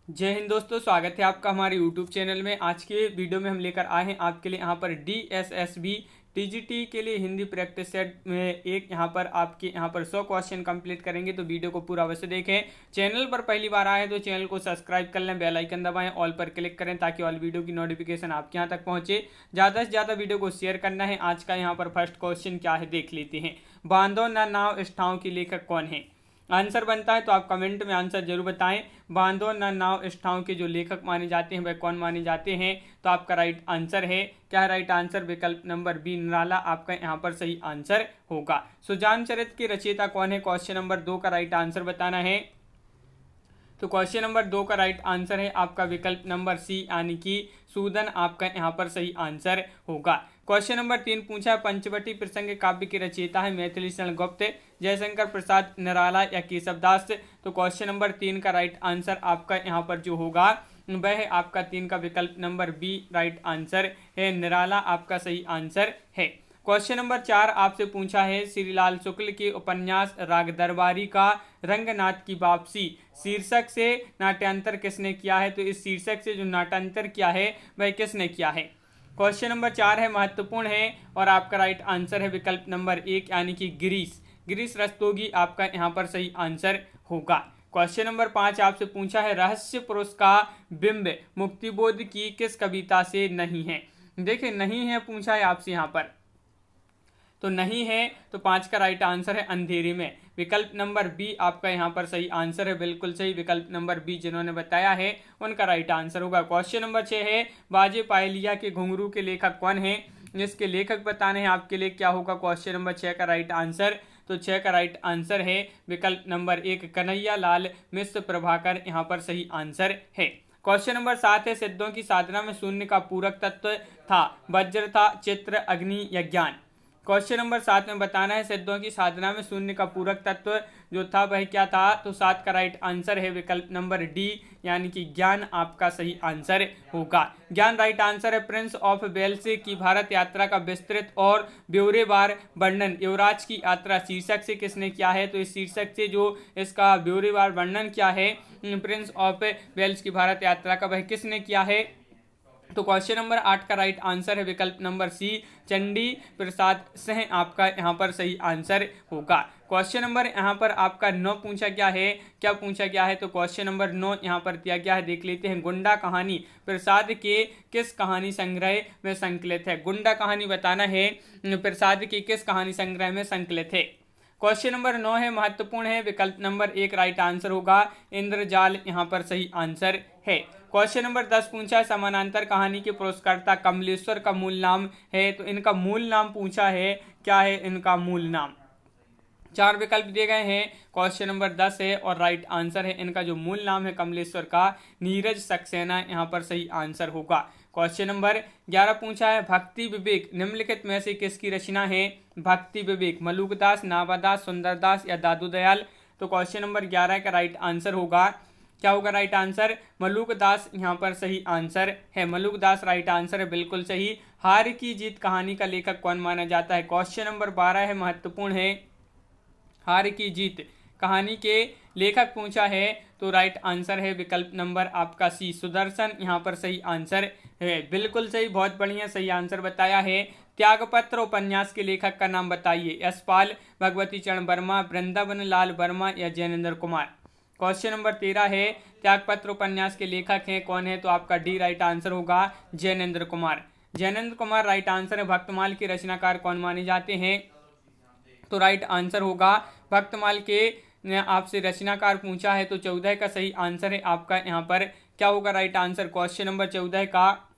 जय हिंद दोस्तों, स्वागत है आपका हमारे YouTube चैनल में। आज के वीडियो में हम लेकर आए हैं आपके लिए यहाँ पर DSSB TGT के लिए हिंदी प्रैक्टिस सेट में एक यहाँ पर आपके यहाँ पर 100 क्वेश्चन कंप्लीट करेंगे, तो वीडियो को पूरा अवश्य देखें। चैनल पर पहली बार आए तो चैनल को सब्सक्राइब कर लें, बेल आइकन दबाएं, ऑल पर क्लिक करें ताकि ऑल वीडियो की नोटिफिकेशन आपके यहाँ तक पहुँचे। ज़्यादा से ज़्यादा वीडियो को शेयर करना है। आज का यहाँ पर फर्स्ट क्वेश्चन क्या है देख लेते हैं। बांधो न नाव इस ठाव की लेखक कौन है? आंसर बनता है तो आप कमेंट में आंसर जरूर बताएं। बांधो न नाव इस ठाव के जो लेखक माने जाते हैं वह कौन माने जाते हैं? तो आपका राइट आंसर है, क्या है राइट आंसर? विकल्प नंबर बी, निराला आपका यहाँ पर सही आंसर होगा। सुजान चरित्र के रचयिता कौन है? क्वेश्चन नंबर 2 का राइट आंसर बताना है। तो क्वेश्चन नंबर 2 का राइट आंसर है आपका विकल्प नंबर सी, यानी कि सूदन आपका यहाँ पर सही आंसर होगा। क्वेश्चन नंबर 3 पूछा है, पंचवटी प्रसंग काव्य के रचयिता है मैथिली शरण गुप्त, जयशंकर प्रसाद, निराला या केशवदास? तो क्वेश्चन नंबर 3 का राइट आंसर आपका यहाँ पर जो होगा वह है आपका 3 का विकल्प नंबर बी राइट आंसर है, निराला आपका सही आंसर है। क्वेश्चन नंबर 4 आपसे पूछा है, श्रीलाल शुक्ल के उपन्यास राग दरबारी का रंगनाथ की वापसी शीर्षक से नाट्यांतर किसने किया है? तो इस शीर्षक से जो नाट्यांतर किया है वह किसने किया है? क्वेश्चन नंबर 4 है, महत्वपूर्ण है और आपका राइट आंसर है विकल्प नंबर 1, यानी कि गिरीश रस्तोगी आपका यहाँ पर सही आंसर होगा। क्वेश्चन नंबर 5 आपसे पूछा है, रहस्य पुरुष का बिंब मुक्तिबोध की किस कविता से नहीं है? देखिए नहीं है पूछा है आपसे यहाँ पर, तो नहीं है तो 5 का राइट आंसर है अंधेरे में। विकल्प नंबर बी आपका यहाँ पर सही आंसर है, बिल्कुल सही। विकल्प नंबर बी जिन्होंने बताया है उनका राइट आंसर होगा। क्वेश्चन नंबर 6 है, बाजे पायलिया के घुंघरू के लेखक कौन है? जिसके लेखक बताने हैं आपके लिए क्या होगा क्वेश्चन नंबर 6 का राइट आंसर? तो 6 का राइट आंसर है विकल्प नंबर 1, कन्हैया लाल मिश्र प्रभाकर यहाँ पर सही आंसर है। क्वेश्चन नंबर 7 है, सिद्धों की साधना में शून्य का पूरक तत्व था, वज्र था, चित्र, अग्नि या ज्ञान? क्वेश्चन नंबर 7 में बताना है सिद्धों की साधना में शून्य का पूरक तत्व जो था वह क्या था? तो 7 का राइट आंसर है विकल्प नंबर डी, यानी कि ज्ञान आपका सही आंसर होगा। ज्ञान राइट आंसर है। प्रिंस ऑफ वेल्स की भारत यात्रा का विस्तृत और ब्यौरेवार वर्णन युवराज की यात्रा शीर्षक से किसने किया है? तो इस शीर्षक से जो इसका ब्यौरेवार वर्णन किया है प्रिंस ऑफ वेल्स की भारत यात्रा का, वह किसने किया है? तो क्वेश्चन नंबर 8 का राइट आंसर है विकल्प नंबर सी, चंडी प्रसाद सिंह आपका यहाँ पर सही आंसर होगा। क्वेश्चन नंबर यहाँ पर आपका 9 पूछा गया है, क्या पूछा गया है? तो क्वेश्चन नंबर 9 यहाँ पर दिया गया है, देख लेते हैं। गुंडा कहानी प्रसाद के किस कहानी संग्रह में संकलित है? गुंडा कहानी बताना है प्रसाद की किस कहानी संग्रह में संकलित है? क्वेश्चन नंबर 9 है, महत्वपूर्ण है, विकल्प नंबर 1 राइट आंसर होगा, इंद्रजाल यहाँ पर सही आंसर है। क्वेश्चन नंबर 10 पूछा है, समानांतर कहानी के पुरस्कर्ता कमलेश्वर का मूल नाम है? तो इनका मूल नाम पूछा है, क्या है इनका मूल नाम? 4 विकल्प दिए गए हैं। क्वेश्चन नंबर 10 है और राइट आंसर है इनका जो मूल नाम है कमलेश्वर का, नीरज सक्सेना यहाँ पर सही आंसर होगा। क्वेश्चन नंबर 11 पूछा है, भक्ति विवेक निम्नलिखित में से किसकी रचना है? भक्ति विवेक मलुकदास, नाभादास, सुंदरदास या दादू दयाल? तो क्वेश्चन नंबर 11 का राइट आंसर होगा, क्या होगा राइट आंसर? मलुकदास यहाँ पर सही आंसर है। मलुकदास राइट आंसर है, बिल्कुल सही। हार की जीत कहानी का लेखक कौन माना जाता है? क्वेश्चन नंबर 12 है, महत्वपूर्ण है, हार की जीत कहानी के लेखक पूछा है, तो राइट आंसर है विकल्प नंबर आपका सी, सुदर्शन यहाँ पर सही आंसर है, बिल्कुल सही, बहुत बढ़िया सही आंसर बताया है। त्यागपत्र उपन्यास के लेखक का नाम बताइए? यशपाल, भगवती चरण वर्मा, वृंदावन लाल वर्मा या जैनेन्द्र कुमार? क्वेश्चन नंबर 13 है, त्यागपत्र उपन्यास के लेखक हैं कौन है? तो आपका डी राइट आंसर होगा, जैनेन्द्र कुमार। जैनेन्द्र कुमार राइट आंसर है। भक्तमाल के रचनाकार कौन माने जाते हैं? तो राइट आंसर होगा, भक्तमाल के आपसे रचनाकार पूछा है तो 14 का सही आंसर है आपका यहाँ पर, क्या होगा राइट आंसर? क्वेश्चन नंबर 14 का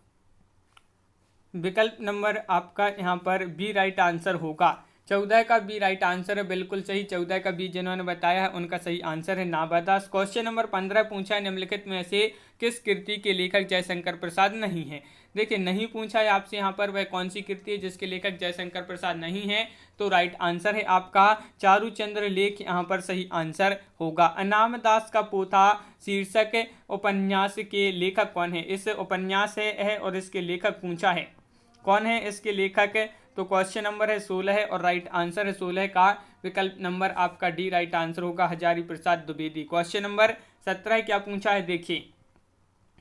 विकल्प नंबर आपका यहाँ पर बी राइट आंसर होगा। 14 का बी राइट आंसर है, बिल्कुल सही। 14 का बी जिन्होंने बताया है उनका सही आंसर है नाभादास। क्वेश्चन नंबर 15 पूछा है, निम्नलिखित में से किस कृति के लेखक जयशंकर प्रसाद नहीं है? देखिए नहीं पूछा है आपसे यहाँ पर, वह कौन सी कृति है जिसके लेखक जयशंकर प्रसाद नहीं है? तो राइट आंसर है आपका चारुचंद्र लेख यहाँ पर सही आंसर होगा। अनामदास का पोथा शीर्षक उपन्यास के लेखक कौन है? इस उपन्यास है और इसके लेखक पूछा है, कौन है इसके लेखक? तो क्वेश्चन नंबर है 16 है और राइट आंसर है 16 का विकल्प नंबर आपका डी राइट आंसर होगा, हजारी प्रसाद द्विवेदी। क्वेश्चन नंबर 17 क्या पूछा है देखिए,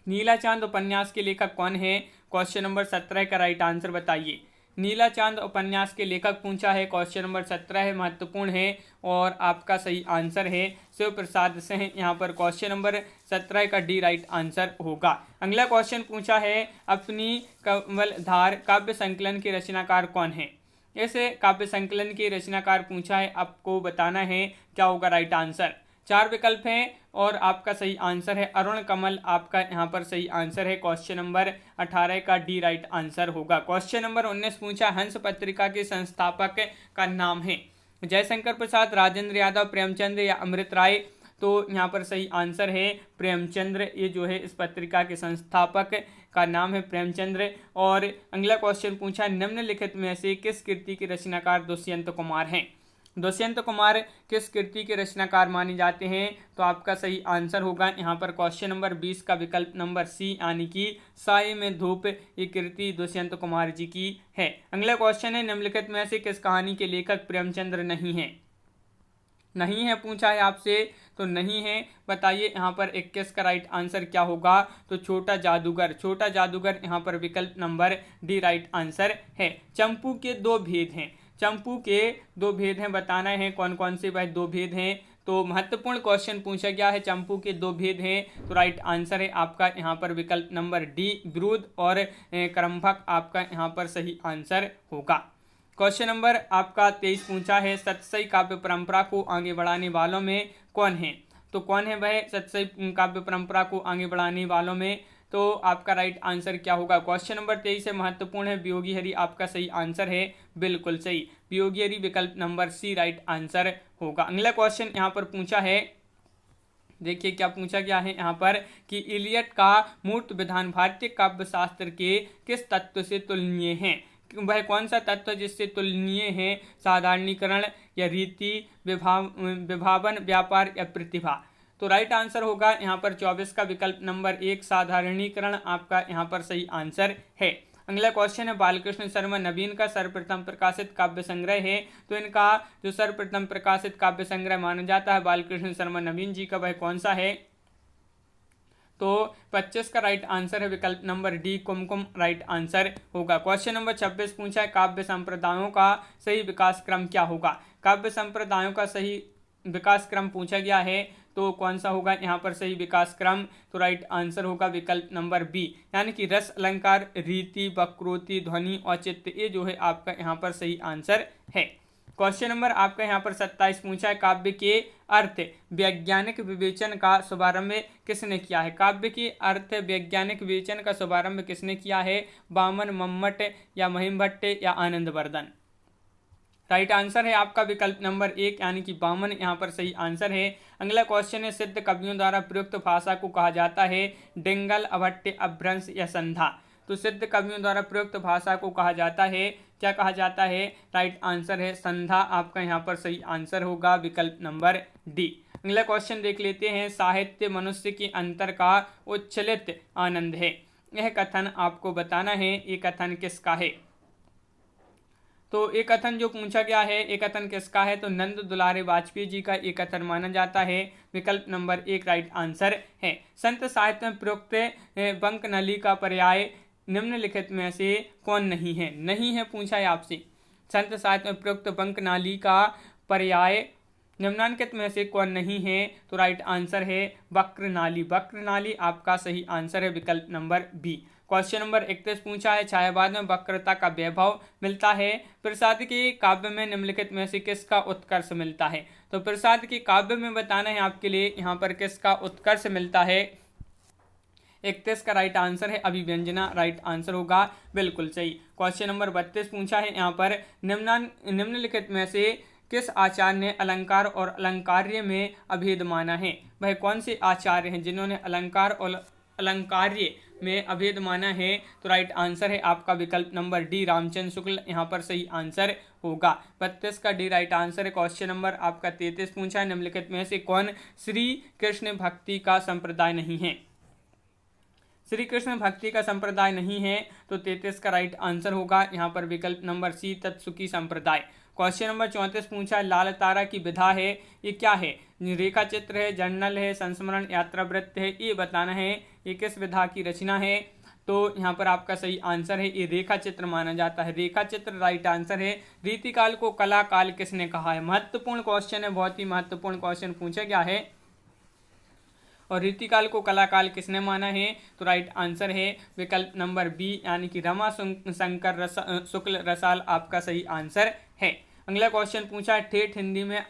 नीला चांद उपन्यास के लेखक कौन है? क्वेश्चन नंबर 17 का राइट आंसर बताइए। नीला चांद उपन्यास के लेखक पूछा है, क्वेश्चन नंबर 17 है, महत्वपूर्ण है और आपका सही आंसर है शिव प्रसाद सिंह। यहाँ पर क्वेश्चन नंबर 17 का डी राइट आंसर होगा। अगला क्वेश्चन पूछा है, अपनी कमलधार काव्य संकलन के रचनाकार कौन है? ऐसे काव्य संकलन के रचनाकार पूछा है, आपको बताना है क्या होगा राइट आंसर। 4 विकल्प हैं और आपका सही आंसर है अरुण कमल, आपका यहाँ पर सही आंसर है। क्वेश्चन नंबर 18 का डी राइट आंसर होगा। क्वेश्चन नंबर 19 पूछा, हंस पत्रिका के संस्थापक का नाम है? जयशंकर प्रसाद, राजेंद्र यादव, प्रेमचंद्र या अमृत राय? तो यहाँ पर सही आंसर है प्रेमचंद्र। ये जो है इस पत्रिका के संस्थापक का नाम है प्रेमचंद्र। और अगला क्वेश्चन पूछा, निम्नलिखित में से किस कृति के रचनाकार दुष्यंत कुमार हैं? दुष्यंत कुमार किस कृति के रचनाकार माने जाते हैं? तो आपका सही आंसर होगा यहाँ पर क्वेश्चन नंबर 20 का विकल्प नंबर सी, यानी कि साए में धूप। ये कृति दुष्यंत कुमार जी की है। अगला क्वेश्चन है, निम्नलिखित में से किस कहानी के लेखक प्रेमचंद्र नहीं है? नहीं है पूछा है आपसे, तो नहीं है बताइए यहाँ पर 21 का राइट आंसर क्या होगा? तो छोटा जादूगर। छोटा जादूगर यहाँ पर विकल्प नंबर डी राइट आंसर है। चंपू के 2 भेद हैं। चंपू के 2 भेद हैं, बताना है कौन कौन से वह 2 भेद हैं। तो महत्वपूर्ण क्वेश्चन पूछा गया है, चंपू के 2 भेद हैं। तो राइट आंसर है आपका यहाँ पर विकल्प नंबर डी, विरुद्ध और क्रमभक आपका यहाँ पर सही आंसर होगा। क्वेश्चन नंबर आपका 23 पूछा है, सतसई काव्य परंपरा को आगे बढ़ाने वालों में कौन है? तो कौन है वह सतसई काव्य परंपरा को आगे बढ़ाने वालों में? तो आपका राइट आंसर क्या होगा? क्वेश्चन नंबर 23 है, महत्वपूर्ण है वियोगी हरि, आपका सही आंसर है बिल्कुल सही, वियोगी हरि विकल्प नंबर सी राइट आंसर होगा। अगला क्वेश्चन यहाँ पर पूछा है, देखिए क्या पूछा गया है यहाँ पर कि इलियट का मूर्त विधान भारतीय काव्य शास्त्र के किस तत्व से तुलनीय है? वह कौन सा तत्व जिससे तुलनीय है? साधारणीकरण या रीति, विभावन, व्यापार या प्रतिभा? तो राइट आंसर होगा यहाँ पर 24 का विकल्प नंबर 1, साधारणीकरण आपका यहाँ पर सही आंसर है। अगला क्वेश्चन है, बालकृष्ण शर्मा नवीन का सर्वप्रथम प्रकाशित काव्य संग्रह है। तो इनका जो सर्वप्रथम प्रकाशित काव्य संग्रह माना जाता है बालकृष्ण शर्मा नवीन जी का, वह कौन सा है? तो 25 का राइट आंसर है विकल्प नंबर डी, कुमकुम राइट आंसर होगा। क्वेश्चन नंबर 26 पूछा है, काव्य संप्रदायों का सही विकास क्रम क्या होगा? काव्य संप्रदायों का सही विकास क्रम पूछा गया है, तो कौन सा होगा यहाँ पर सही विकास क्रम? तो राइट आंसर होगा विकल्प नंबर बी, यानी कि रस, अलंकार, रीति, वक्रोक्ति, ध्वनि, औचित्य। ये जो है आपका यहाँ पर सही आंसर है। क्वेश्चन नंबर आपका यहाँ पर 27 पूछा है, काव्य के अर्थ वैज्ञानिक विवेचन का शुभारंभ किसने किया है? काव्य के अर्थ वैज्ञानिक विवेचन का शुभारंभ किसने किया है? वामन, मम्मट या महिमभट्ट या आनंदवर्धन? राइट आंसर है आपका विकल्प नंबर 1, यानी कि वामन यहाँ पर सही आंसर है। अगला क्वेश्चन है, सिद्ध कवियों द्वारा प्रयुक्त भाषा को कहा जाता है डिंगल, अभट्ट, अपभ्रंश या संधा? तो सिद्ध कवियों द्वारा प्रयुक्त भाषा को कहा जाता है, क्या कहा जाता है? राइट आंसर है संधा, आपका यहाँ पर सही आंसर होगा विकल्प नंबर डी। अगला क्वेश्चन देख लेते हैं, साहित्य मनुष्य के अंतर का उच्छलित आनंद है। यह कथन आपको बताना है, ये कथन किसका है? तो एक कथन जो पूछा गया है, एक कथन किसका है? तो नंद दुलारे वाजपेयी जी का एक कथन माना जाता है, विकल्प नंबर 1 राइट आंसर है। संत साहित्य में प्रयुक्त बंक नली का पर्याय निम्नलिखित में से कौन नहीं है? नहीं है पूछा है आपसे। संत साहित्य में प्रयुक्त बंक नाली का पर्याय निम्नलिखित में से कौन नहीं है? तो राइट आंसर है वक्र नाली। वक्र नाली आपका सही आंसर है विकल्प नंबर बी। क्वेश्चन नंबर 31 पूछा है, छायावाद में वक्रता का वैभव मिलता है, प्रसाद के काव्य में निम्नलिखित में से किसका उत्कर्ष मिलता है? तो प्रसाद के काव्य में बताना है आपके लिए यहाँ पर किसका उत्कर्ष मिलता है। 31 का राइट आंसर है अभिव्यंजना, राइट आंसर होगा बिल्कुल सही। क्वेश्चन नंबर 32 पूछा है यहाँ पर, निम्नलिखित में से किस आचार्य ने अलंकार और अलंकार्य में अभेद माना है? वह कौन से आचार्य हैं जिन्होंने अलंकार और अलंकार्य में अभेद माना है? तो राइट आंसर है आपका विकल्प नंबर डी, रामचंद्र शुक्ल यहाँ पर सही आंसर होगा। 32 का डी राइट आंसर है। क्वेश्चन नंबर आपका 33 पूछा है, निम्नलिखित में से कौन श्री कृष्ण भक्ति का संप्रदाय नहीं है? श्री कृष्ण भक्ति का संप्रदाय नहीं है, तो 33 का राइट आंसर होगा यहाँ पर विकल्प नंबर सी, तत्सुखी संप्रदाय। क्वेश्चन नंबर 34 पूछा लाल तारा की विधा है, ये क्या है? रेखा चित्र है, जर्नल है, संस्मरण, यात्रा वृत्त है, ये बताना है ये किस विधा की रचना है। तो यहाँ पर आपका सही आंसर है ये रेखा चित्र माना जाता है। रेखा चित्र राइट आंसर है। रीतिकाल को कला काल किसने कहा है? महत्वपूर्ण क्वेश्चन है, बहुत ही महत्वपूर्ण क्वेश्चन पूछा गया है। और रीतिकाल को कला काल किसने माना है? तो राइट आंसर है विकल्प नंबर बी यानी कि रमा शंकर शुक्ल रसाल आपका सही आंसर है। अगला क्वेश्चन पूछा ठेठ हिंदी में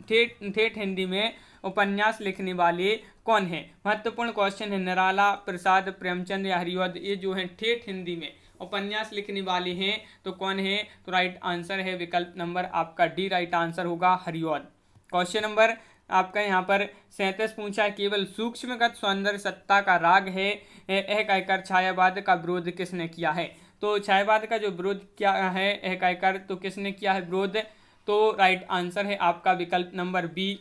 ठेठ हिंदी में उपन्यास लिखने वाले कौन है? महत्वपूर्ण क्वेश्चन है। निराला, प्रसाद, प्रेमचंद या हरिवंश, ये जो है ठेठ हिंदी में उपन्यास लिखने वाले हैं तो कौन है? तो राइट आंसर है विकल्प नंबर आपका डी राइट आंसर होगा हरिवंश। क्वेश्चन नंबर आपका यहाँ पर 37 पूछा केवल सूक्ष्मगत सौंदर्य सत्ता का राग है यह कहकर छायावाद का विरोध किसने किया है? तो छायावाद का जो विरोध क्या है यह कहकर तो किसने किया है विरोध? तो राइट आंसर है आपका विकल्प नंबर बी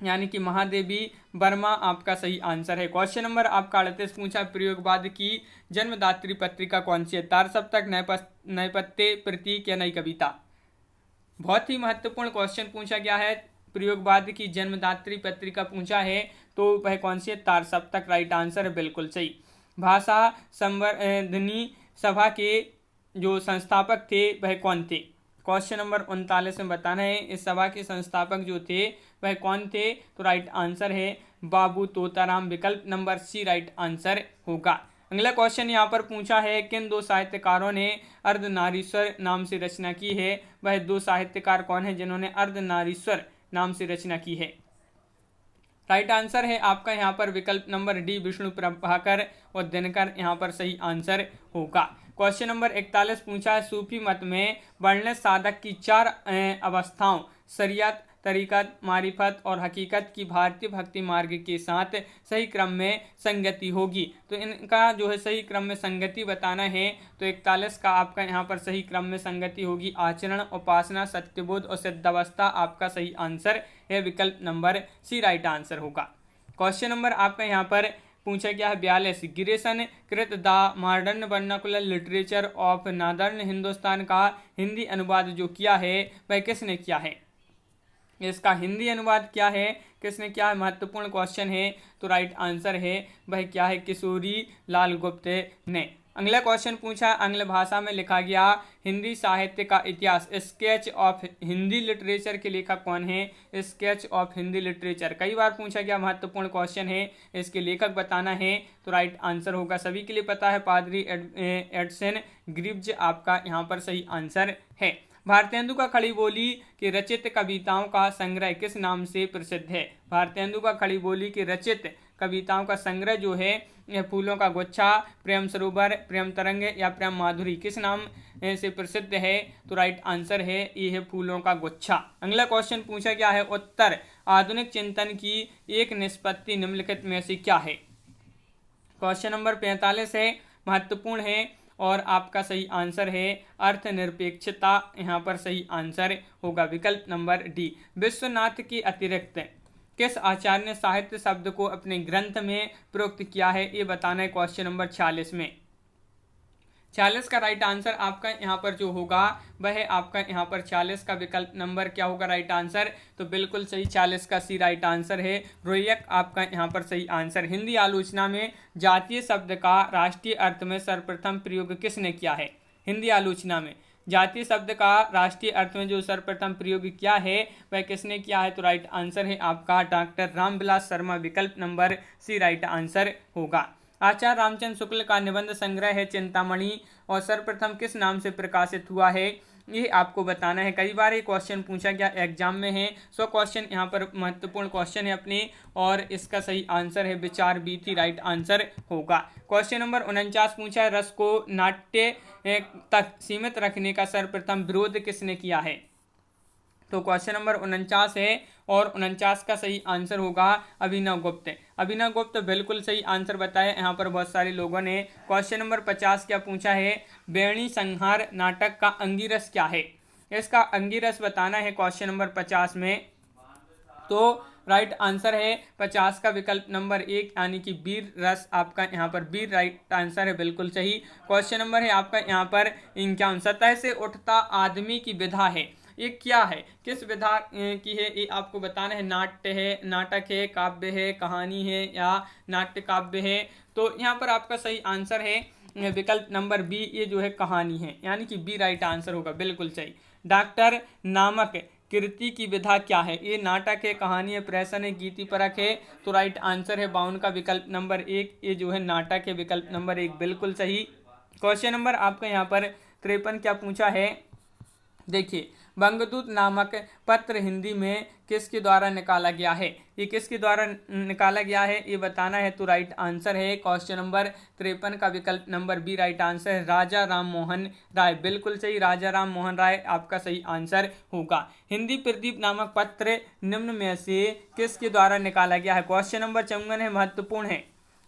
यानी कि महादेवी वर्मा आपका सही आंसर है। क्वेश्चन नंबर आपका 38 पूछा प्रयोगवाद की जन्मदात्री पत्रिका कौन सी है? तार सप्तक, नैपत्य, प्रतीक या नई कविता? बहुत ही महत्वपूर्ण क्वेश्चन पूछा गया है। प्रयोगवाद की जन्मदात्री पत्रिका पूछा है तो वह कौन सी है? तार सप्तक राइट आंसर है, बिल्कुल सही। भाषा संवर्धनी सभा के जो संस्थापक थे वह कौन थे? क्वेश्चन नंबर 39 में बताना है इस सभा के संस्थापक जो थे वह कौन थे? तो राइट आंसर है बाबू तोताराम, विकल्प नंबर सी राइट आंसर होगा। अगला क्वेश्चन यहाँ पर पूछा है किन दो साहित्यकारों ने अर्धनारीश्वर नाम से रचना की है? वह दो साहित्यकार कौन है जिन्होंने अर्धनारीश्वर नाम से रचना की है? राइट आंसर है आपका यहाँ पर विकल्प नंबर डी विष्णु प्रभाकर और दिनकर यहाँ पर सही आंसर होगा। क्वेश्चन नंबर 41 पूछा है सूफी मत में वर्णित साधक की 4 अवस्थाओं शरीयत, तरीकत, मारिफत और हकीकत की भारतीय भक्ति मार्ग के साथ सही क्रम में संगति होगी। तो इनका जो है सही क्रम में संगति बताना है। तो 41 का आपका यहाँ पर सही क्रम में संगति होगी आचरण, उपासना, सत्यबोध और सिद्धावस्था आपका सही आंसर है, विकल्प नंबर सी राइट आंसर होगा। क्वेश्चन नंबर आपका यहाँ पर पूछा गया है 42 गिरेसन कृत the modern vernacular literature of northern Hindustan का हिंदी अनुवाद जो किया है वह किसने किया है? इसका हिंदी अनुवाद क्या है, किसने किया है? महत्वपूर्ण क्वेश्चन है। तो राइट आंसर है वह क्या है? किशोरी लाल गुप्त ने। अगला क्वेश्चन पूछा आंग्ल भाषा में लिखा गया हिंदी साहित्य का इतिहास स्केच ऑफ हिंदी लिटरेचर के लेखक कौन है? स्केच ऑफ हिंदी लिटरेचर कई बार पूछा गया महत्वपूर्ण क्वेश्चन है, इसके लेखक बताना है। तो राइट आंसर होगा सभी के लिए पता है पादरी एडसन ग्रिव्ज आपका यहाँ पर सही आंसर है। भारतेंदु का खड़ी बोली के रचित कविताओं का संग्रह किस नाम से प्रसिद्ध है? भारतेंदु का खड़ी बोली के रचित कविताओं का संग्रह जो है यह फूलों का गुच्छा, प्रेम सरोवर, प्रेम तरंग या प्रेम माधुरी किस नाम से प्रसिद्ध है? तो राइट आंसर है ये है फूलों का गुच्छा। अगला क्वेश्चन पूछा गया है उत्तर आधुनिक चिंतन की एक निष्पत्ति निम्नलिखित में से क्या है? क्वेश्चन नंबर 45 है, महत्वपूर्ण है और आपका सही आंसर है अर्थनिरपेक्षता यहाँ पर सही आंसर होगा, विकल्प नंबर डी। विश्वनाथ के अतिरिक्त किस आचार्य ने साहित्य शब्द को अपने ग्रंथ में प्रयुक्त किया है? ये बताना है क्वेश्चन नंबर 46 में। 46 का राइट आंसर आपका यहाँ पर जो होगा वह है आपका यहाँ पर 46 का विकल्प नंबर क्या होगा राइट आंसर? तो बिल्कुल सही 40 का सी राइट आंसर है, रोयक आपका यहाँ पर सही आंसर। हिंदी आलोचना में जातीय शब्द का राष्ट्रीय अर्थ में सर्वप्रथम प्रयोग किसने किया है? हिंदी आलोचना में जातीय शब्द का राष्ट्रीय अर्थ में जो सर्वप्रथम प्रयोग किया है वह किसने किया है? तो राइट आंसर है आपका डॉक्टर रामविलास शर्मा, विकल्प नंबर सी राइट आंसर होगा। आचार्य रामचंद्र शुक्ल का निबंध संग्रह है चिंतामणि और सर्वप्रथम किस नाम से प्रकाशित हुआ है? ये आपको बताना है। कई बार ये क्वेश्चन पूछा गया एग्जाम में है, सो क्वेश्चन यहाँ पर महत्वपूर्ण क्वेश्चन है अपने और इसका सही आंसर है विचार बी थी राइट आंसर होगा। क्वेश्चन नंबर 49 पूछा है रस को नाट्य तक सीमित रखने का सर्वप्रथम विरोध किसने किया है? तो क्वेश्चन नंबर 49 है और 49 का सही आंसर होगा अभिनव गुप्त। अभिनव गुप्त बिल्कुल सही आंसर बताया यहाँ पर बहुत सारे लोगों ने। क्वेश्चन नंबर 50 क्या पूछा है? बेणी संहार नाटक का अंगिरस क्या है? इसका अंगिरस बताना है क्वेश्चन नंबर 50 में। तो राइट आंसर है 50 का विकल्प नंबर 1 यानी कि वीर रस आपका यहाँ पर वीर राइट आंसर है, बिल्कुल सही। क्वेश्चन नंबर है आपका यहाँ पर 51, सतह से उठता आदमी की विधा है, ये क्या है, किस विधा की है, ये आपको बताना है। नाट्य है, नाटक है, काव्य है, कहानी है या नाट्य काव्य है। तो यहाँ पर आपका सही आंसर है विकल्प नंबर बी, ये जो है कहानी है, यानी कि बी राइट आंसर होगा, बिल्कुल सही। डॉक्टर नामक कृति की विधा क्या है, ये नाटक है, कहानी है, प्रहसन है, गीति परक है। तो राइट आंसर है 52 का विकल्प नंबर 1, ये जो है नाटक है, विकल्प नंबर 1 बिल्कुल सही। क्वेश्चन नंबर आपका यहाँ पर 53 क्या पूछा है, देखिए, बंगदूत नामक पत्र हिंदी में किसके द्वारा निकाला गया है, ये किसके द्वारा निकाला गया है ये बताना है। तो राइट आंसर है क्वेश्चन नंबर 53 का विकल्प नंबर बी राइट आंसर है, राजा राम मोहन राय, बिल्कुल सही, राजा राम मोहन राय आपका सही आंसर होगा। हिंदी प्रदीप नामक पत्र निम्न में से किसके द्वारा निकाला गया है, क्वेश्चन नंबर 54 है, महत्वपूर्ण है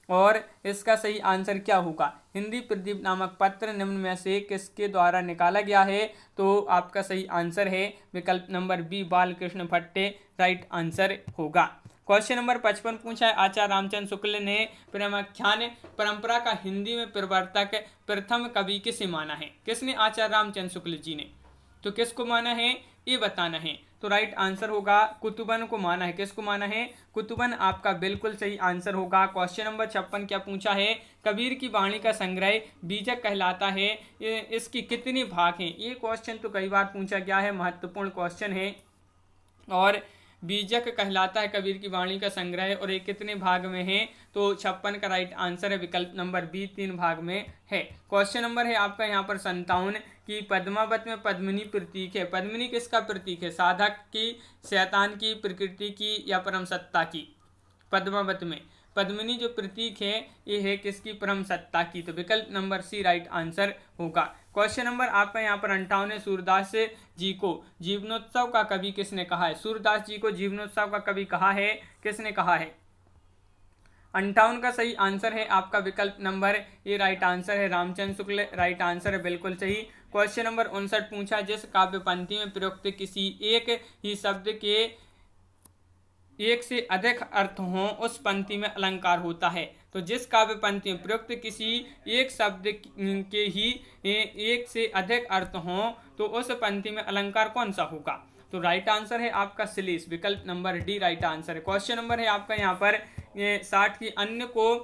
और इसका सही आंसर क्या होगा। हिंदी प्रदीप नामक पत्र निम्न में से किसके द्वारा निकाला गया है, तो आपका सही आंसर है विकल्प नंबर बी, बालकृष्ण भट्टे राइट आंसर होगा। क्वेश्चन नंबर 55 पूछा है, आचार्य रामचंद्र शुक्ल ने प्रेमाख्यान परंपरा का हिंदी में प्रवर्तक प्रथम कवि किसे माना है, किसने, आचार्य रामचंद्र शुक्ल जी ने, तो किसको माना है ये बताना है। तो राइट आंसर होगा कुतुबन को माना है, किसको माना है, कुतुबन आपका बिल्कुल सही आंसर होगा। क्वेश्चन नंबर 56 क्या पूछा है, कबीर की वाणी का संग्रह बीजक कहलाता है, इसकी कितने भाग हैं, ये क्वेश्चन तो कई बार पूछा गया है, महत्वपूर्ण क्वेश्चन है। और बीजक कहलाता है कबीर की वाणी का संग्रह और ये कितने भाग में है, तो 56 का राइट आंसर है विकल्प नंबर बी, 3 भाग में है। क्वेश्चन नंबर है आपका यहाँ पर 57 कि पद्मावत में पद्मिनी प्रतीक है, पद्मिनी किसका प्रतीक है, साधक की, शैतान की, प्रकृति की या परम सत्ता की। पद्मावत में पद्मिनी जो प्रतीक है ये है किसकी, परम सत्ता की, तो विकल्प नंबर सी राइट आंसर होगा। क्वेश्चन नंबर आपका यहाँ पर 58 सूरदास जी को जीवनोत्सव का कवि किसने कहा है, सूरदास जी को जीवनोत्सव का कवि कहा है, किसने कहा है। 58 का सही आंसर है आपका विकल्प नंबर ए राइट आंसर है, रामचंद्र शुक्ल राइट आंसर है, बिल्कुल सही। क्वेश्चन नंबर 59 पूछा, जिस काव्य पंक्ति में प्रयुक्त किसी एक ही शब्द के एक से अधिक अर्थ हों उस पंक्ति में अलंकार होता है, तो जिस काव्य पंक्ति में प्रयुक्त किसी एक शब्द के ही एक से अधिक अर्थ हों तो उस पंक्ति में अलंकार कौन सा होगा, तो राइट आंसर है आपका श्लेष, विकल्प नंबर डी राइट आंसर है। क्वेश्चन नंबर है आपका यहाँ पर 60 की अन्य को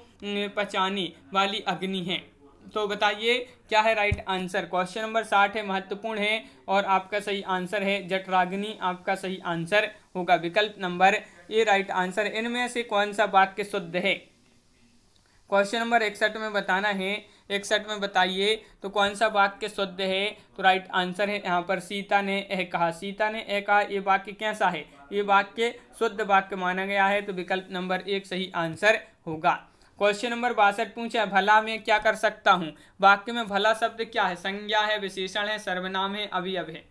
पचाने वाली अग्नि है, तो बताइए क्या है राइट आंसर। क्वेश्चन नंबर 60 है, महत्वपूर्ण है और आपका सही आंसर है जठराग्नि, आपका सही आंसर होगा, विकल्प नंबर ए राइट आंसर। इनमें से कौन सा वाक्य शुद्ध है, क्वेश्चन नंबर 61 में बताना है, 61 में बताइए तो कौन सा वाक्य शुद्ध है, तो राइट आंसर है यहाँ पर सीता ने यह कहा, सीता ने यह कहा, ये वाक्य कैसा है, ये वाक्य शुद्ध वाक्य माना गया है, तो विकल्प नंबर 1 सही आंसर होगा। क्वेश्चन नंबर 62 पूछा, भला मैं क्या कर सकता हूँ, वाक्य में भला शब्द क्या है, संज्ञा है, विशेषण है, सर्वनाम है, अवयव है,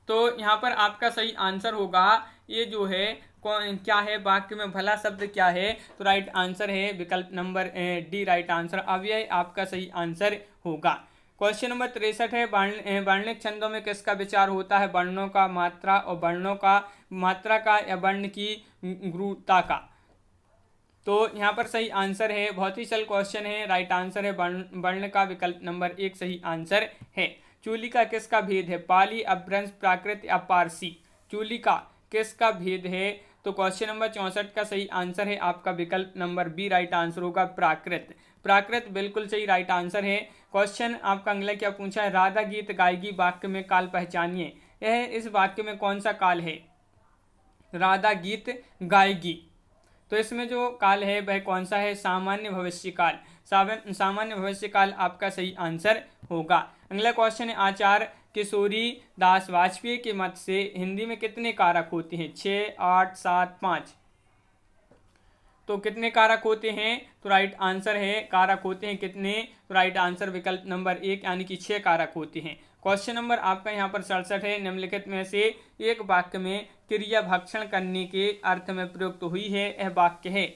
तो यहाँ पर आपका सही आंसर होगा ये जो है क्या है, वाक्य में भला शब्द क्या है, तो राइट आंसर है विकल्प नंबर डी राइट आंसर, अव्यय आपका सही आंसर होगा। क्वेश्चन नंबर 63 है, वर्णिक छंदों में किसका विचार होता है, वर्णों का, मात्रा और वर्णों का, मात्रा का या वर्ण की गुरुता का, तो यहाँ पर सही आंसर है, बहुत ही सरल क्वेश्चन है, राइट आंसर है वर्ण का, विकल्प नंबर 1 सही आंसर है। चूली का किसका भेद है, पाली, अपभ्रंश, प्राकृत या पारसी, चूली का किसका भेद है, तो क्वेश्चन नंबर 64 का सही आंसर है आपका विकल्प नंबर बी राइट आंसर होगा, प्राकृत, प्राकृत बिल्कुल सही राइट आंसर है। क्वेश्चन आपका अगला क्या पूछा है, राधा गीत गाएगी, वाक्य में काल पहचानिए, यह इस वाक्य में कौन सा काल है, राधा गीत गाएगी, तो इसमें जो काल है वह कौन सा है, सामान्य भविष्य काल, सामान्य भविष्य काल आपका सही आंसर होगा। अगला क्वेश्चन है, आचार्य किशोरी दास वाजपेयी के मत से हिंदी में कितने कारक होते हैं, 6, 8, 7, 5, तो कितने कारक होते हैं, तो राइट आंसर है कारक होते हैं कितने, तो राइट आंसर विकल्प नंबर 1 यानी कि 6 कारक होते हैं। क्वेश्चन नंबर आपका यहाँ पर 67 है, निम्नलिखित में से एक वाक्य में क्रिया भक्षण करने के अर्थ में प्रयुक्त हुई है, यह वाक्य है,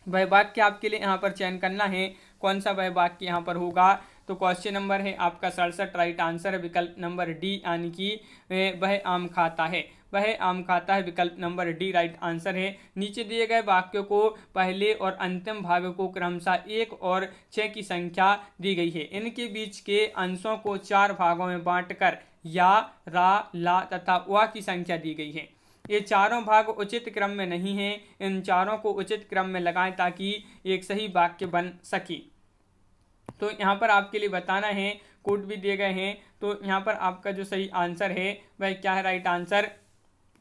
वह वाक्य आपके लिए यहाँ पर चयन करना है, कौन सा वह वाक्य यहाँ पर होगा, तो क्वेश्चन नंबर है आपका 67 राइट आंसर है विकल्प नंबर डी यानी कि वह आम खाता है। वह आम खाता है, विकल्प नंबर डी राइट आंसर है। नीचे दिए गए वाक्यों को पहले और अंतिम भाग को क्रमशः 1 और 6 की संख्या दी गई है। इनके बीच के अंशों को 4 भागों में बांटकर या, रा, ला तथा वा की संख्या दी गई है। ये चारों भाग उचित क्रम में नहीं हैं। इन चारों को उचित क्रम में लगाएं ताकि एक सही वाक्य बन सके। तो यहाँ पर आपके लिए बताना है, कोड भी दिए गए हैं। तो यहाँ पर आपका जो सही आंसर है वह क्या है, राइट आंसर।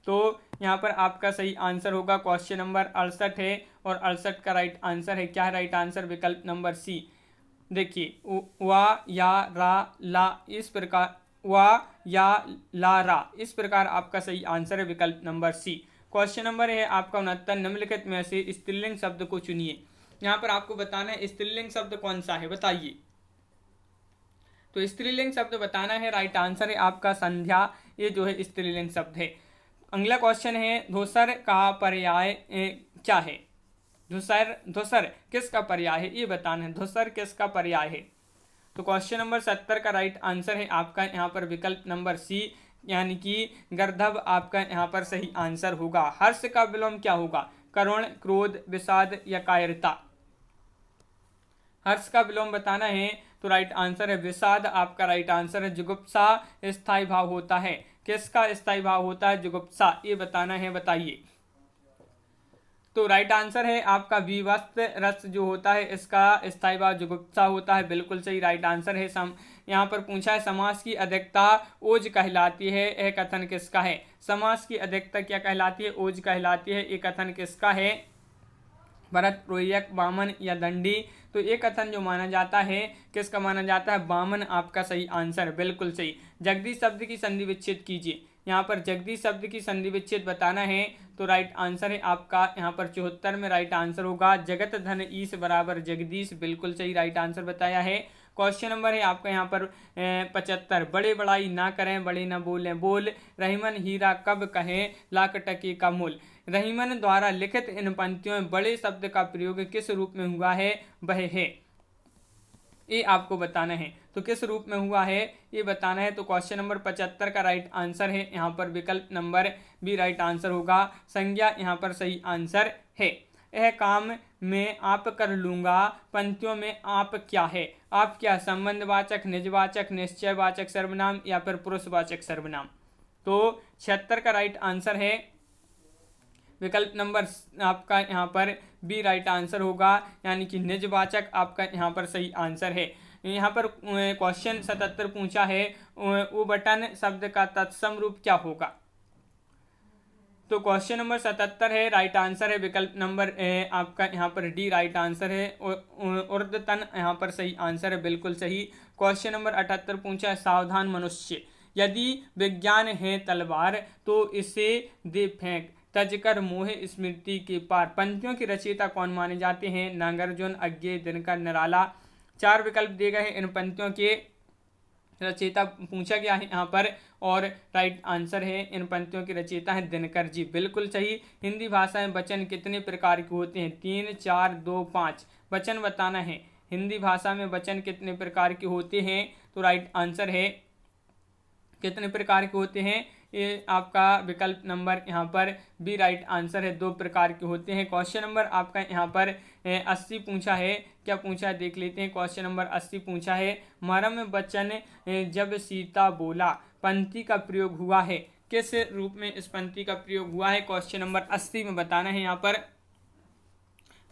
तो यहाँ पर आपका सही आंसर होगा क्वेश्चन नंबर 68 है, और 68 का राइट आंसर है, क्या है राइट आंसर, विकल्प नंबर सी। देखिए वा, या, रा, ला, इस प्रकार वा, या, ला, रा, इस प्रकार आपका सही आंसर है, विकल्प नंबर सी। क्वेश्चन नंबर है आपका 69, निम्नलिखित में से स्त्रीलिंग शब्द को चुनिए। यहाँ पर आपको बताना है स्त्रीलिंग शब्द कौन सा है, बताइए। तो स्त्रीलिंग शब्द बताना है, राइट आंसर है आपका संध्या, ये जो है स्त्रीलिंग शब्द है। अगला क्वेश्चन है धूसर का पर्याय क्या है। धूसर किसका पर्याय है, ये बताना है, धूसर किसका पर्याय है। तो क्वेश्चन नंबर 70 का राइट आंसर है आपका यहाँ पर विकल्प नंबर सी, यानी कि गर्दभ आपका यहाँ पर सही आंसर होगा। हर्ष का विलोम क्या होगा, करुण, क्रोध, विषाद या कायरता। हर्ष का विलोम बताना है, तो राइट आंसर है विषाद आपका राइट आंसर है। जुगुप्सा स्थायी भाव होता है, किसका स्थायी भाव होता है, जुगुप्सा, ये बताना है, बताइए। तो राइट आंसर है आपका विवस्त रस जो होता है इसका स्थायी भाव जुगुप्सा होता है, बिल्कुल सही राइट आंसर है। यहाँ पर पूछा है समास की अधिकता ओज कहलाती है, यह कथन किसका है। समास की अधिकता क्या कहलाती है, ओज कहलाती है, ये कथन किसका है, भरत, प्रोयक, वामन या दंडी। तो ये कथन जो माना जाता है किसका माना जाता है, वामन आपका सही आंसर, बिल्कुल सही। जगदीश शब्द की संधि विच्छेद कीजिए। यहाँ पर जगदीश शब्द की संधि विच्छेद बताना है, तो राइट आंसर है आपका यहाँ पर 74 में राइट आंसर होगा जगत धन ईश बराबर जगदीश, बिल्कुल सही राइट आंसर बताया है। क्वेश्चन नंबर है आपका यहाँ पर 75, बड़े बड़ाई ना करें, बड़े न बोलें, बोल रहीमन हीरा कब कहें, लाख टके का मूल। रहीमन द्वारा लिखित इन पंक्तियों में बड़े शब्द का प्रयोग किस रूप में हुआ है, वह है, ये आपको बताना है। तो किस रूप में हुआ है ये बताना है। तो क्वेश्चन नंबर 75 का राइट आंसर है यहाँ पर विकल्प नंबर बी राइट आंसर होगा, संज्ञा यहाँ पर सही आंसर है। यह काम मैं आप कर लूंगा, पंक्तियों में आप क्या है, आप क्या, संबंधवाचक, निजवाचक, निश्चयवाचक सर्वनाम या फिर पुरुषवाचक सर्वनाम। तो 76 का राइट आंसर है विकल्प नंबर आपका यहाँ पर बी राइट आंसर होगा, यानी कि निजवाचक आपका यहाँ पर सही आंसर है। यहाँ पर क्वेश्चन 77 पूछा है वो बटन शब्द का तत्सम रूप क्या होगा। तो क्वेश्चन नंबर 77 है, राइट आंसर है विकल्प नंबर आपका यहाँ पर डी राइट आंसर है, उर्दतन यहाँ पर सही आंसर है, बिल्कुल सही। क्वेश्चन नंबर 78 पूछा है सावधान मनुष्य, यदि विज्ञान है तलवार तो इसे दे फेंक, तजकर मोहे स्मृति के पार। पंक्तियों की रचयिता कौन माने जाते हैं, नागार्जुन, अज्ञेय, दिनकर, निराला। 4 विकल्प दिए गए हैं, इन पंक्तियों के रचयिता पूछा गया है यहाँ पर, और राइट आंसर है इन पंक्तियों की रचयिता है दिनकर जी, बिल्कुल सही। हिंदी भाषा में वचन कितने प्रकार के होते हैं, 3, 4, 2, 5। वचन बताना है, हिंदी भाषा में वचन कितने प्रकार के होते हैं। तो राइट आंसर है कितने प्रकार के होते हैं, ये आपका विकल्प नंबर यहाँ पर बी राइट आंसर है, 2 प्रकार के होते हैं। क्वेश्चन नंबर आपका यहाँ पर 80 पूछा है, क्या पूछा है देख लेते हैं। क्वेश्चन नंबर 80 पूछा है मरम वचन जब सीता बोला, पंक्ति का प्रयोग हुआ है, किस रूप में इस पंक्ति का प्रयोग हुआ है, क्वेश्चन नंबर 80 में बताना है यहाँ पर।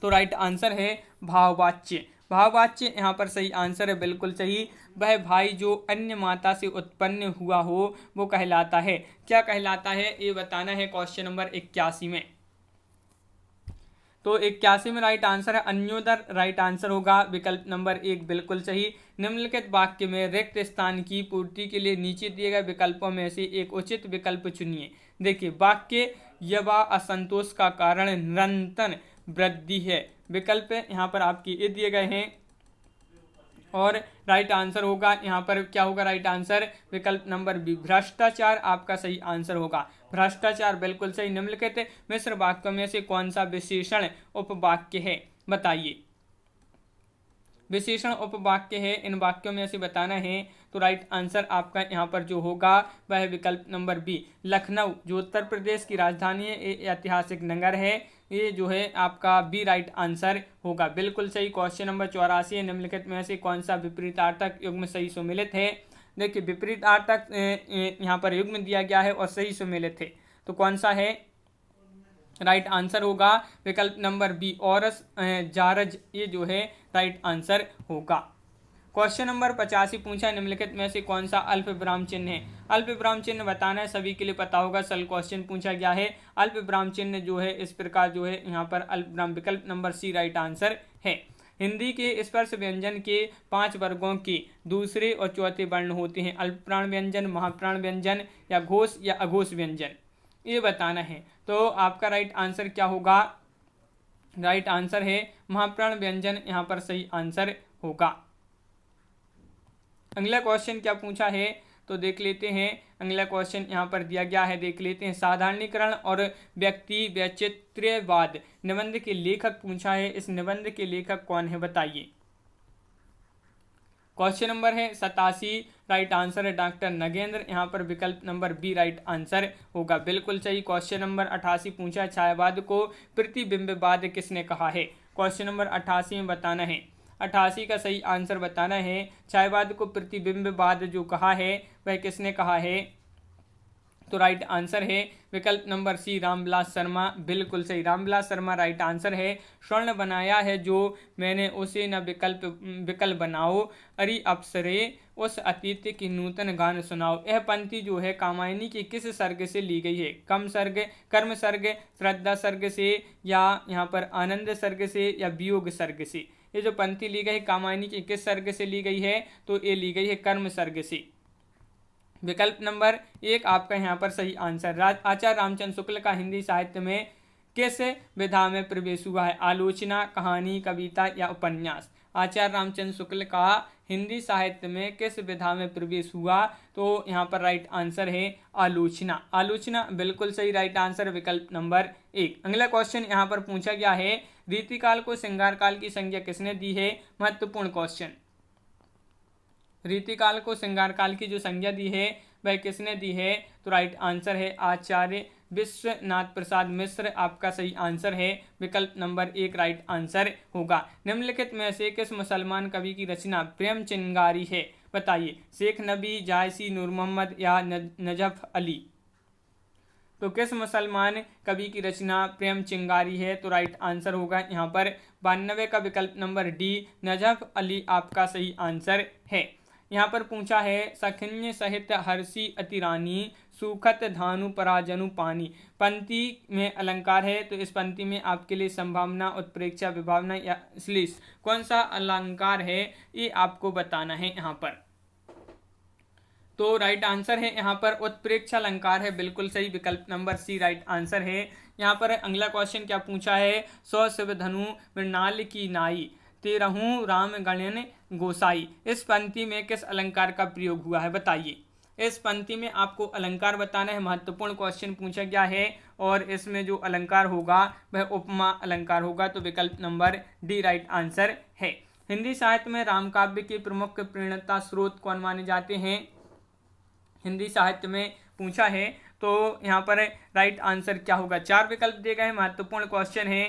तो राइट आंसर है भाववाच्य, भाववाच्य यहाँ पर सही आंसर है, बिल्कुल सही। वह भाई जो अन्य माता से उत्पन्न हुआ हो वो कहलाता है, क्या कहलाता है ये बताना है क्वेश्चन नंबर 81 में। तो 81 में राइट आंसर है अन्योदर, राइट आंसर होगा विकल्प नंबर 1, बिल्कुल सही। निम्नलिखित वाक्य में रिक्त स्थान की पूर्ति के लिए नीचे दिए गए विकल्पों में से एक उचित विकल्प चुनिए। देखिए वाक्य युवा असंतोष का कारण निरंतर वृद्धि है, विकल्प यहाँ पर आपके ये दिए गए हैं, और राइट आंसर होगा यहाँ पर क्या होगा, राइट आंसर विकल्प नंबर बी भ्रष्टाचार आपका सही आंसर होगा, भ्रष्टाचार बिल्कुल सही। निम्नलिखित मिश्र वाक्यों में से कौन सा विशेषण उपवाक्य है, बताइए। विशेषण उपवाक्य है, इन वाक्यों में से बताना है। तो राइट आंसर आपका यहाँ पर जो होगा वह है विकल्प नंबर बी, लखनऊ, जो उत्तर प्रदेश की राजधानी है, ये ऐतिहासिक नगर है, ये जो है आपका बी राइट आंसर होगा। बिल्कुल सही। क्वेश्चन नंबर 84, निम्नलिखित में से कौन सा विपरीतार्थक युग्म सही सुमेलित है। देखिए विपरीतार्थक यहाँ पर युग्म दिया गया है और सही सुमेलित है, तो कौन सा है। राइट आंसर होगा विकल्प नंबर बी, औरस जारज, ये जो है राइट आंसर होगा। क्वेश्चन नंबर 85 पूछा, निम्नलिखित में से कौन सा अल्प विराम चिन्ह है। अल्प विराम चिन्ह बताना है, सभी के लिए पता होगा, सरल क्वेश्चन पूछा गया है। अल्प विराम चिन्ह जो है इस प्रकार जो है यहाँ पर अल्प विराम, विकल्प नंबर सी राइट आंसर है। हिंदी के स्पर्श व्यंजन के 5 वर्गों के दूसरे और चौथे वर्ण होते हैं। अल्पप्राण व्यंजन, महाप्राण व्यंजन या घोष या अघोष व्यंजन, ये बताना है। तो आपका राइट आंसर क्या होगा। राइट आंसर है महाप्राण व्यंजन, यहाँ पर सही आंसर होगा। अगला क्वेश्चन क्या पूछा है तो देख लेते हैं। अगला क्वेश्चन यहाँ पर दिया गया है, देख लेते हैं। साधारणीकरण और व्यक्ति वैचित्र्यवाद निबंध के लेखक पूछा है, इस निबंध के लेखक कौन है बताइए। क्वेश्चन नंबर है 87, राइट आंसर है डॉक्टर नगेंद्र, यहाँ पर विकल्प नंबर बी राइट आंसर होगा। बिल्कुल सही। क्वेश्चन नंबर 88 पूछा, छायावाद को प्रतिबिंबवाद किसने कहा है। क्वेश्चन नंबर 88 में बताना है, 88 का सही आंसर बताना है। छायावाद को प्रतिबिंबवाद जो कहा है वह किसने कहा है, तो राइट आंसर है विकल्प नंबर सी, रामविलास शर्मा। बिल्कुल सही, रामविलास शर्मा राइट आंसर है। स्वर्ण बनाया है जो मैंने उसे न विकल्प बनाओ, अरे अप्सरे उस अतिथि की नूतन गान सुनाओ। यह पंक्ति जो है कामायनी के किस सर्ग से ली गई है। कम सर्ग, कर्म सर्ग, श्रद्धा सर्ग से, या यहाँ पर आनंद सर्ग से, या वियोग सर्ग से। ये जो पंक्ति ली गई कामायनी के किस सर्ग से ली गई है, तो ये ली गई है कर्म सर्ग से। विकल्प नंबर 1 आपका यहाँ पर सही आंसर। आचार्य रामचंद्र शुक्ल का हिंदी साहित्य में किस विधा में प्रवेश हुआ है। आलोचना, कहानी, कविता या उपन्यास। आचार्य रामचंद्र शुक्ल का हिंदी साहित्य में किस विधा में प्रवेश हुआ, तो यहाँ पर राइट आंसर है आलोचना। आलोचना बिल्कुल सही राइट आंसर, विकल्प नंबर 1। अगला क्वेश्चन यहाँ पर पूछा गया है, रीतिकाल को श्रृंगार काल की संज्ञा किसने दी है। महत्वपूर्ण क्वेश्चन। रीतिकाल को श्रृंगार काल की जो संज्ञा दी है वह किसने दी है, तो राइट आंसर है आचार्य विश्वनाथ प्रसाद मिश्र, आपका सही आंसर है। विकल्प नंबर 1 राइट आंसर होगा। निम्नलिखित में से किस मुसलमान कवि की रचना प्रेम चिंगारी है बताइए। शेख नबी, जायसी, नूर मोहम्मद या नजफ अली। तो किस मुसलमान कवि की रचना प्रेम चिंगारी है, तो राइट आंसर होगा यहाँ पर 92 का विकल्प नंबर डी, नजफ अली, आपका सही आंसर है। यहाँ पर पूछा है, सखिन्य सहित हर्षी अतिरानी, सुखत धानु पराजनु पानी। पंक्ति में अलंकार है, तो इस पंक्ति में आपके लिए संभावना, उत्प्रेक्षा, विभावना या श्लीष, कौन सा अलंकार है ये आपको बताना है यहाँ पर। तो राइट आंसर है यहाँ पर उत्प्रेक्षा अलंकार है। बिल्कुल सही, विकल्प नंबर सी राइट आंसर है। यहाँ पर अगला क्वेश्चन क्या पूछा है, 100 शिव धनु मृणाल की नाई, 13 राम गणन गोसाई। इस पंक्ति में किस अलंकार का प्रयोग हुआ है बताइए। इस पंक्ति में आपको अलंकार बताना है, महत्वपूर्ण क्वेश्चन पूछा गया है, और इसमें जो अलंकार होगा वह उपमा अलंकार होगा, तो विकल्प नंबर डी राइट आंसर है। हिंदी साहित्य में राम काव्य के प्रमुख प्रेरणा स्रोत कौन माने जाते हैं, हिंदी साहित्य में पूछा है, तो यहाँ पर राइट आंसर क्या होगा। 4 विकल्प दिए गए हैं, महत्वपूर्ण क्वेश्चन है।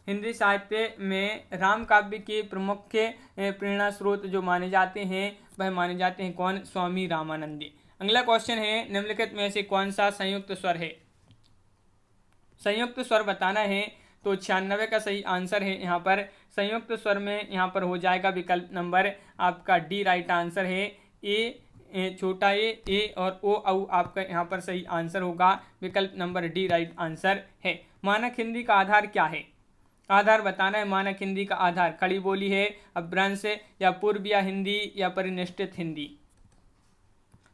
हिंदी साहित्य में राम काव्य के प्रमुख प्रेरणा स्रोत जो माने जाते हैं वह माने जाते हैं कौन, स्वामी रामानंदी। अगला क्वेश्चन है, निम्नलिखित में से कौन सा संयुक्त स्वर है। संयुक्त स्वर बताना है, तो 96 का सही आंसर है। यहाँ पर संयुक्त स्वर में यहाँ पर हो जाएगा विकल्प नंबर आपका डी राइट आंसर है। छोटा ए और ओ औ आपका यहाँ पर सही आंसर होगा, विकल्प नंबर डी राइट आंसर है। मानक हिंदी का आधार क्या है, आधार बताना है। मानक हिंदी का आधार खड़ी बोली है, अपभ्रंश या पूर्वीय हिंदी या परिनिष्ठित हिंदी।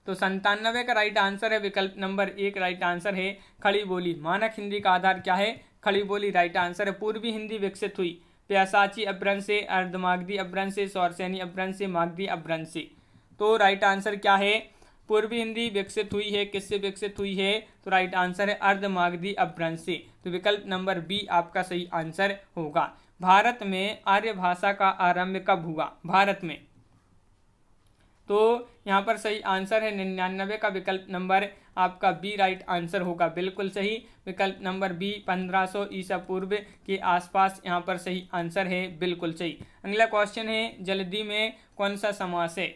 तो 97 का राइट आंसर है, विकल्प नंबर 1 राइट आंसर है, खड़ी बोली। मानक हिंदी का आधार क्या है, खड़ी बोली राइट आंसर है। पूर्वी हिंदी विकसित हुई प्यासाची अपभ्रंश से, अर्धमागधी अपभ्रंश से, सौरसेनी अपभ्रंश से, मागधी अपभ्रंश से। तो राइट आंसर क्या है, पूर्वी हिंदी विकसित हुई है, किससे विकसित हुई है? तो राइट आंसर है अर्धमागधी अपभ्रंश से। तो विकल्प नंबर बी आपका सही आंसर होगा। भारत में आर्य भाषा का आरंभ कब हुआ? भारत में, तो यहाँ पर सही आंसर है 99 का विकल्प नंबर आपका बी राइट आंसर होगा, बिल्कुल सही। विकल्प नंबर बी 1500 ईसा पूर्व के आसपास यहाँ पर सही आंसर है, बिल्कुल सही। अगला क्वेश्चन है, जल्दी में कौन सा समास है?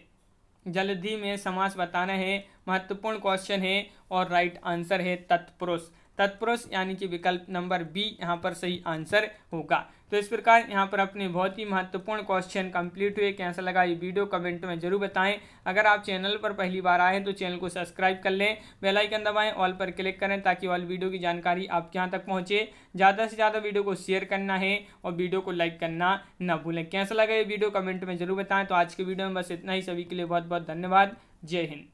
जल्दी में समास बताना है, महत्वपूर्ण क्वेश्चन है और राइट आंसर है तत्पुरुष। तत्पुरुष यानी कि विकल्प नंबर बी यहाँ पर सही आंसर होगा। तो इस प्रकार यहाँ पर अपने बहुत ही महत्वपूर्ण क्वेश्चन कंप्लीट हुए। कैसा लगा ये वीडियो कमेंट में जरूर बताएं। अगर आप चैनल पर पहली बार आए हैं तो चैनल को सब्सक्राइब कर लें, बेल आइकन दबाएं, ऑल पर क्लिक करें ताकि ऑल वीडियो की जानकारी आपके यहाँ तक पहुँचे। ज़्यादा से ज़्यादा वीडियो को शेयर करना है और वीडियो को लाइक करना ना भूलें। कैसा लगा ये वीडियो कमेंट में जरूर बताएं। तो आज के वीडियो में बस इतना ही। सभी के लिए बहुत बहुत धन्यवाद। जय हिंद।